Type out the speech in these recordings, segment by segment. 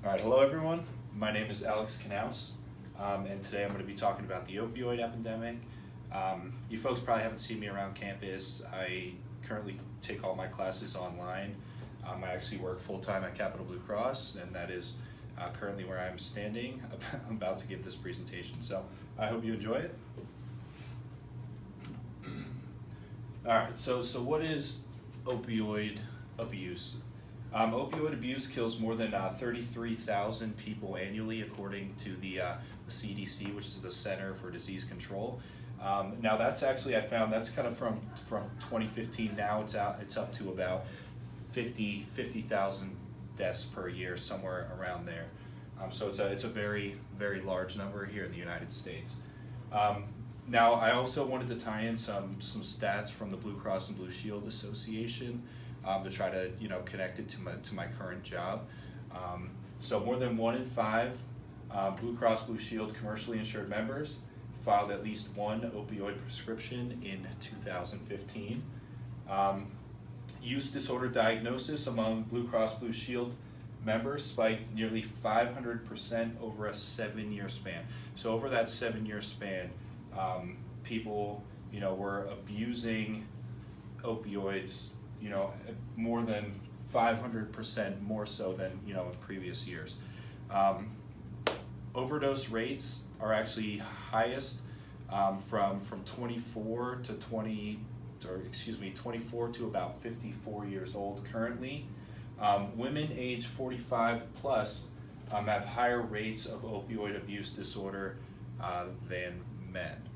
All right, hello everyone. My name is Alex Knaus, and today I'm going to be talking about the opioid epidemic. You folks probably haven't seen me around campus. I currently take all my classes online. I actually work full-time at Capital Blue Cross, and that is currently where I'm standing. I'm about to give this presentation, so I hope you enjoy it. All right, so what is opioid abuse? Opioid abuse kills more than 33,000 people annually, according to the CDC, which is the Center for Disease Control. Now that's actually, I found that's kind of from 2015. Now it's up to about 50,000 deaths per year, somewhere around there. So it's a very, very large number here in the United States. Now I also wanted to tie in some stats from the Blue Cross and Blue Shield Association. To try to connect it to my current job. So more than 1 in 5 Blue Cross Blue Shield commercially insured members filed at least one opioid prescription in 2015. Use disorder diagnosis among Blue Cross Blue Shield members spiked nearly 500% over a 7-year span. So over that 7-year span, people were abusing opioids more than 500% more so than in previous years. Overdose rates are actually highest from 24 to about 54 years old currently. Women age 45 plus have higher rates of opioid abuse disorder than men.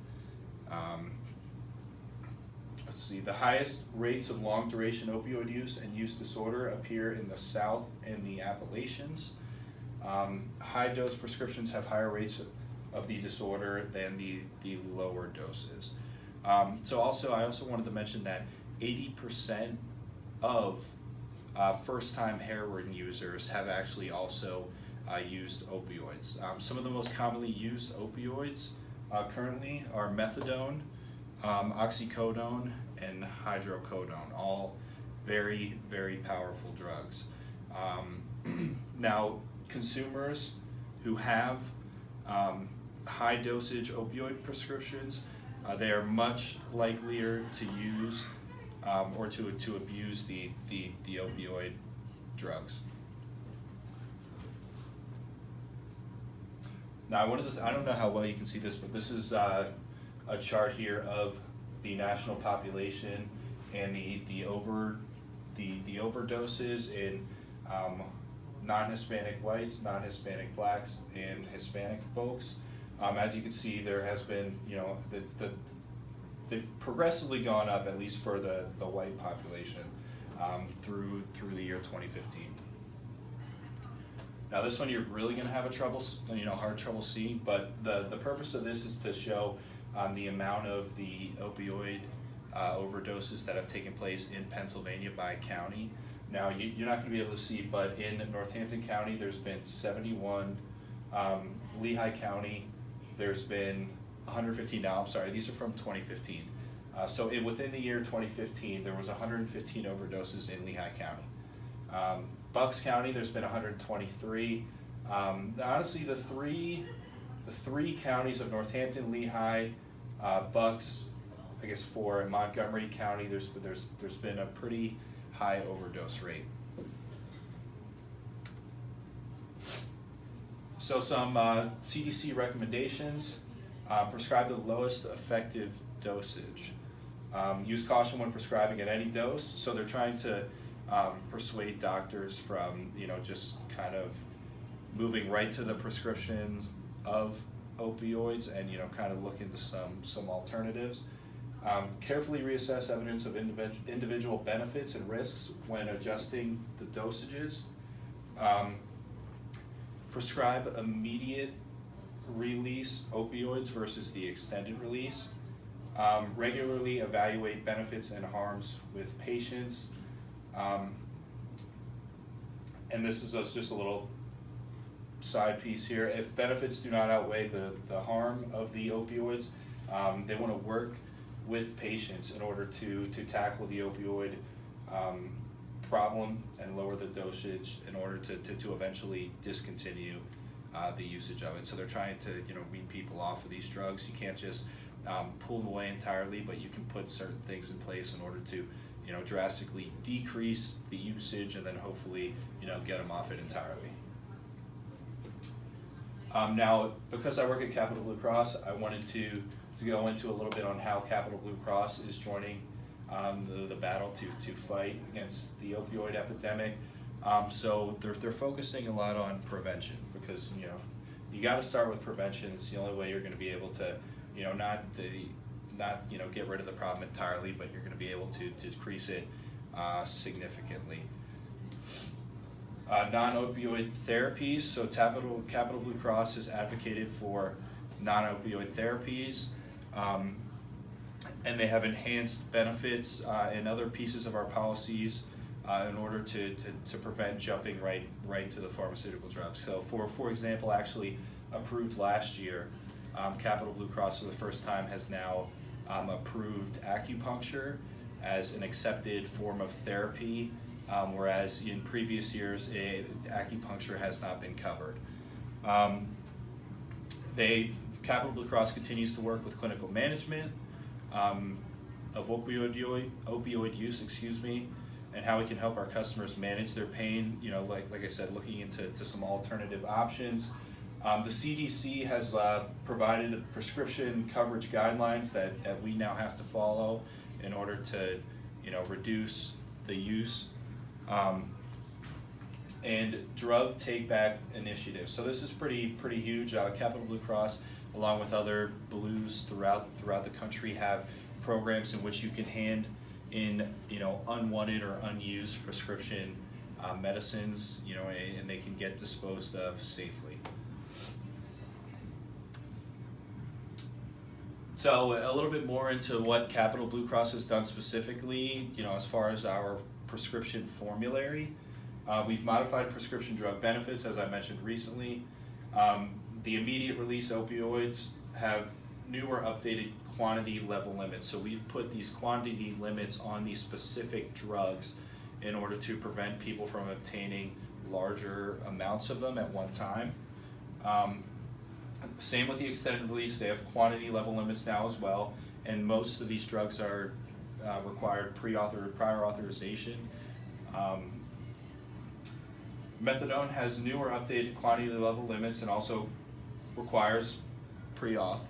Let's see, the highest rates of long duration opioid use and use disorder appear in the South and the Appalachians. High dose prescriptions have higher rates of the disorder than the lower doses. I also wanted to mention that 80% of first time heroin users have actually also used opioids. Some of the most commonly used opioids currently are methadone, oxycodone, and hydrocodone, all very, very powerful drugs. Now, consumers who have high dosage opioid prescriptions, they are much likelier to use or to abuse the opioid drugs. Now, I don't know how well you can see this, but this is a chart here of the national population and the overdoses in non-Hispanic whites, non-Hispanic blacks, and Hispanic folks. As you can see, there has been they've progressively gone up, at least for the white population, through the year 2015. Now this one you're really going to have hard trouble seeing, but the purpose of this is to show the amount of the opioid overdoses that have taken place in Pennsylvania by county. Now you're not going to be able to see, but in Northampton County there's been 71, Lehigh County there's been 115. Now I'm sorry, these are from 2015. Within the year 2015 there was 115 overdoses in Lehigh County. Bucks County there's been 123. Honestly, the three counties of Northampton, Lehigh, Bucks, I guess 4, in Montgomery County, there's been a pretty high overdose rate. So some CDC recommendations: prescribe the lowest effective dosage. Use caution when prescribing at any dose. So they're trying to persuade doctors from just kind of moving right to the prescriptions of opioids and kind of look into some alternatives. Carefully reassess evidence of individual benefits and risks when adjusting the dosages. Prescribe immediate release opioids versus the extended release. Regularly evaluate benefits and harms with patients. And this is just a little side piece here. If benefits do not outweigh the harm of the opioids, they want to work with patients in order to tackle the opioid problem and lower the dosage in order to eventually discontinue the usage of it. So they're trying to wean people off of these drugs. You can't just pull them away entirely, but you can put certain things in place in order to drastically decrease the usage and then hopefully get them off it entirely. Now, because I work at Capital Blue Cross, I wanted to go into a little bit on how Capital Blue Cross is joining the battle to fight against the opioid epidemic. So they're focusing a lot on prevention, because you got to start with prevention. It's the only way you're going to be able to not get rid of the problem entirely, but you're going to be able to decrease it significantly. Non-opioid therapies. So Capital Blue Cross has advocated for non-opioid therapies, and they have enhanced benefits in other pieces of our policies in order to prevent jumping right to the pharmaceutical drugs. So for example, actually approved last year, Capital Blue Cross for the first time has now approved acupuncture as an accepted form of therapy, whereas in previous years acupuncture has not been covered. Capital Blue Cross continues to work with clinical management of opioid use, and how we can help our customers manage their pain. Like I said, looking into some alternative options. The CDC has provided prescription coverage guidelines that we now have to follow in order to reduce the use. And drug take-back initiatives. So this is pretty huge. Capital Blue Cross, along with other blues throughout the country, have programs in which you can hand in unwanted or unused prescription medicines, and they can get disposed of safely. So a little bit more into what Capital Blue Cross has done specifically, as far as our prescription formulary. We've modified prescription drug benefits, as I mentioned recently. The immediate release opioids have newer updated quantity level limits. So we've put these quantity limits on these specific drugs in order to prevent people from obtaining larger amounts of them at one time. Same with the extended release. They have quantity level limits now as well, and most of these drugs are required prior authorization. Methadone has newer updated quantity level limits and also requires pre-auth.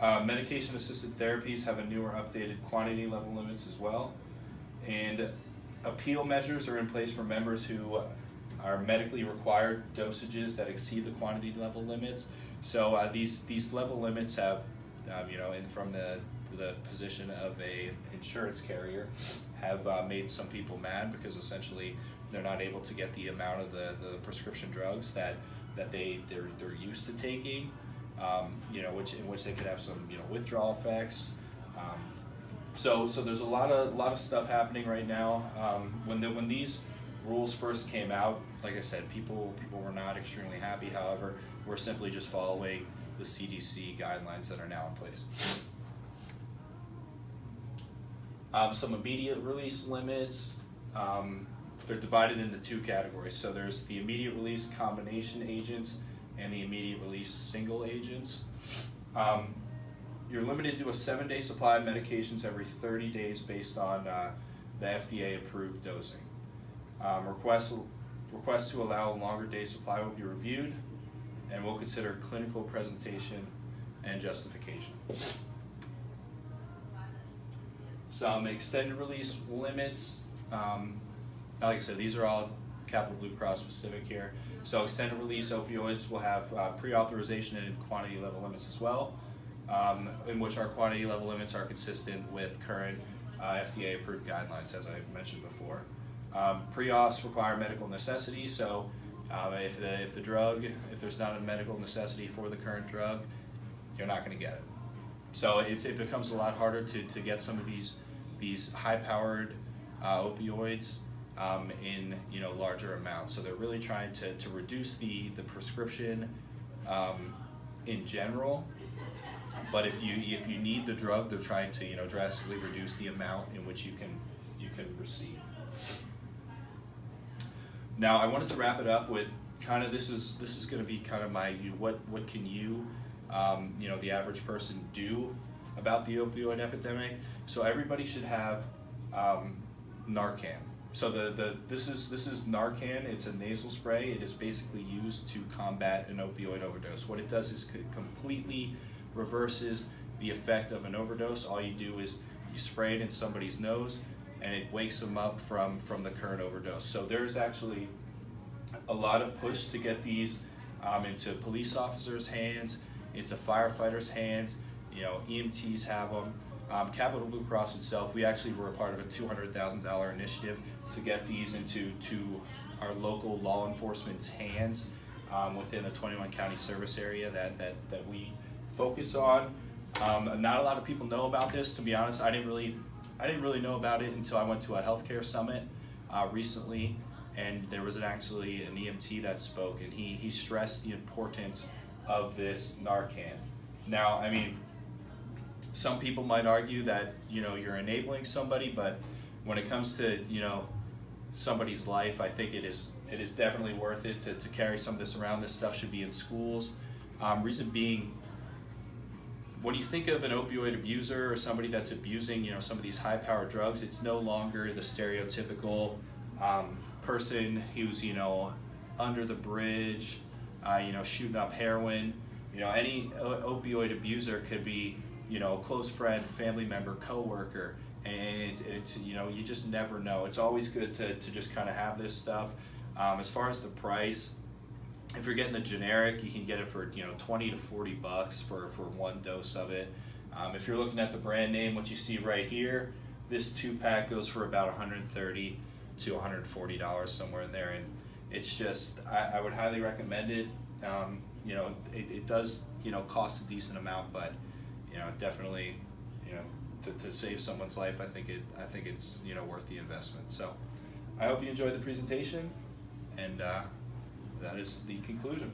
Medication-assisted therapies have a newer updated quantity level limits as well. And appeal measures are in place for members who are medically required dosages that exceed the quantity level limits. So these level limits have, from the position of a insurance carrier, have made some people mad, because essentially they're not able to get the amount of the prescription drugs that they're used to taking, in which they could have some withdrawal effects. So there's a lot of stuff happening right now. When these rules first came out, like I said, people were not extremely happy. However, we're simply just following the CDC guidelines that are now in place. Some immediate release limits. They're divided into two categories. So there's the immediate release combination agents and the immediate release single agents. You're limited to a 7-day supply of medications every 30 days based on the FDA approved dosing. Requests to allow a longer day supply will be reviewed, and we'll consider clinical presentation and justification. Some extended release limits. Like I said, these are all Capital Blue Cross specific here. So extended release opioids will have pre-authorization and quantity level limits as well, in which our quantity level limits are consistent with current FDA approved guidelines, as I mentioned before. Pre-auths require medical necessity, so if there's not a medical necessity for the current drug, you're not going to get it. So it becomes a lot harder to get some of these high-powered opioids in larger amounts. So they're really trying to reduce the prescription in general. But if you need the drug, they're trying to drastically reduce the amount in which you can receive. Now I wanted to wrap it up with kind of this is going to be kind of my what can you the average person do about the opioid epidemic. So everybody should have Narcan. So this is Narcan. It's a nasal spray. It is basically used to combat an opioid overdose. What it does is completely reverses the effect of an overdose. All you do is you spray it in somebody's nose, and it wakes them up from the current overdose. So there's actually a lot of push to get these into police officers' hands, into firefighters' hands. EMTs have them. Capital Blue Cross itself, we actually were a part of a $200,000 initiative to get these into our local law enforcement's hands within the 21 county service area that we focus on. Not a lot of people know about this. To be honest, I didn't really know about it until I went to a healthcare summit recently, and there was actually an EMT that spoke, and he stressed the importance of this Narcan. Now, I mean, some people might argue that you're enabling somebody, but when it comes to somebody's life, I think it is definitely worth it to carry some of this around. This stuff should be in schools. Reason being, when you think of an opioid abuser or somebody that's abusing some of these high-powered drugs, it's no longer the stereotypical person who's under the bridge, shooting up heroin. Any opioid abuser could be a close friend, family member, coworker, and it's you just never know. It's always good to just kind of have this stuff. As far as the price, if you're getting the generic, you can get it for $20 to $40 for one dose of it. If you're looking at the brand name, what you see right here, this 2-pack goes for about $130 to $140, somewhere in there, and it's just I would highly recommend it. It does cost a decent amount, but definitely to save someone's life, I think it's worth the investment. So I hope you enjoyed the presentation, and that is the conclusion.